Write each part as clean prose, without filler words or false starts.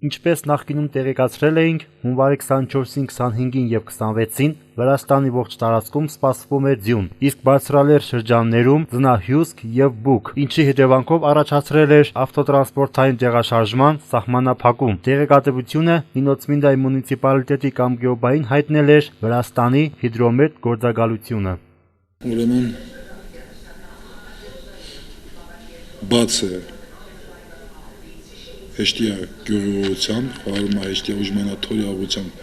Ինչպես նախկինում տեղեկացրել էինք, հունվարի 24-ին, 25-ին եւ 26-ին Վրաստանի ողջ տարածքում սպասվում է ձյուն, իսկ բարձրալեռ շրջաններում ձնահյուսք եւ բուք, ինչի հետևանքով առաջացրել էր ավտոտրանսպորտային տեղաշարժման սահմանափակում։ Տեղեկատվությունը Նինոցմինդայի մունիցիպալիտետի կամ գյուղբային հայտնել էր Վրաստանի հիդրոմետ գործակալությունը։ Ուրեմն բաց է հեշտիա գյուղի խաղարում է հեշտիա ուժմանաթորի աղությամբ,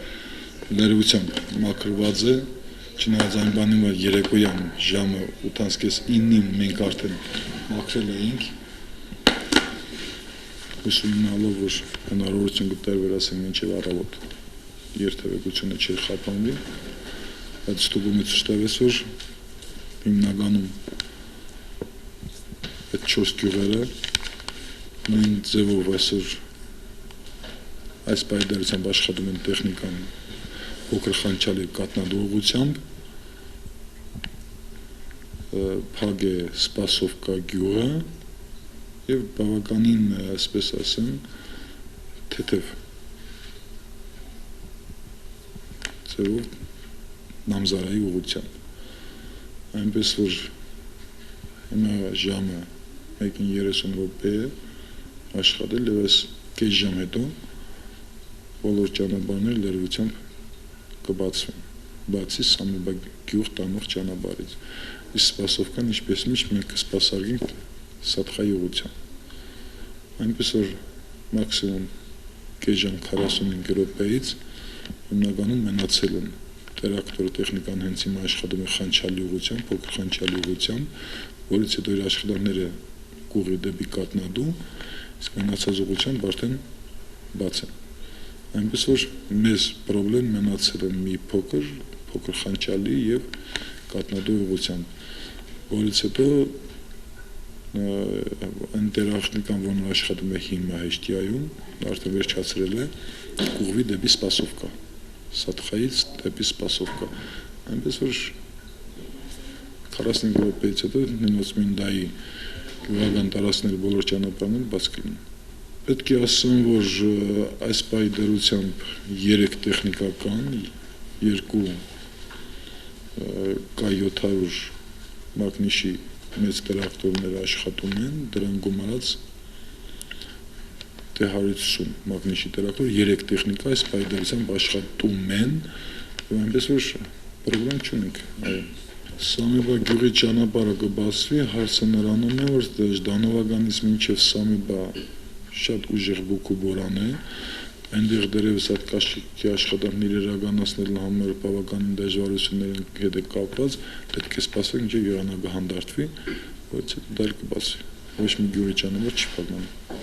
լերվությամբ մաքրված է, չնայած այն բանում է երեկոյան ժամը 8:30-ին մենք արդեն մաքրել էինք, հուսումնալով, որ հնարավորություն կտարվեր ասենք մինչև առավոտ երթևեկությունը չէր խափանվի, բայց ստուգումից շտավեց, որ հիմնականում այդ 4 գյուղերը նույն ձևով այսօր այս պայդարությամբ աշխատում են տեխնիկան փոքր խանչալի կատնադու ուղղությամբ, փակ է Սպասովկա գյուղը եւ բավականին, այսպես ասեմ, թեթև ձևով Նամզարայի ուղղությամբ, այնպես որ հիմա ժամը 1:30 րոպե է աշխատել եւ այս կես ժամ հետո բոլոր ճանապարհները լրիվությամբ կբացվեն, բացի Սամիբա գյուղ տանող ճանապարհից, իսկ Սպասովկան ինչպես միշտ մենք կսպասարկենք Սատխայի ուղղությամբ, այնպես որ մաքսիմում կես ժամ 45 րոպեից հիմնականում մնացել են տրակտորի տեխնիկան հենց հիմա աշխատում է խանչալի ուղղությամբ, փոքր խանչալի ուղղությամբ, որից հետո իր աշխատանքները կուղի դեպի կատնադու, իսկ մնացած ուղղությամբ արդեն բաց են, այնպես որ մեզ պրոբլեմ մնացել են մի փոքր խանչալի եւ կատնադու ուղղությամբ, որից հետո այն տեխնիկան, որն աշխատում է հիմա հեշտիայում, արդեն վերջացրել է կուղի դեպի Սպասովկա, Սատխայից դեպի Սպասովկա, այնպես որ 45 րոպեից հետո Նինոցմինդայի գյուղական տարածքների բոլոր ճանապարհները բաց կլինեն։ Պետք է ասեմ, որ այս պայդարությամբ 3 տեխնիկա կան, 2 K700 մագնիշի մեծ տրակտորներ աշխատում են, դրան գումարած T150 մագնիշի տրակտոր, 3 տեխնիկա այս պայդարությամբ աշխատում են, եւ այնպես որ պրոբլեմ չունենք, այո։ Սամիբա գյուղի ճանապարհը կբացվի, հարցը նրանում է, որ Ժդանովականից մինչև Սամիբա շատ ուժեղ բուք ու բորան է, այնտեղ դերևս այդ կաշկի աշխատանքներ իրականացնելու համար բավականին դժվարությունների հետ է կապված, պետք է սպասենք, մինչև եղանակը հանդարտվի, որից հետո դա կբացվի, ոչ մի գյուղի ճանապարհ չի փակվի։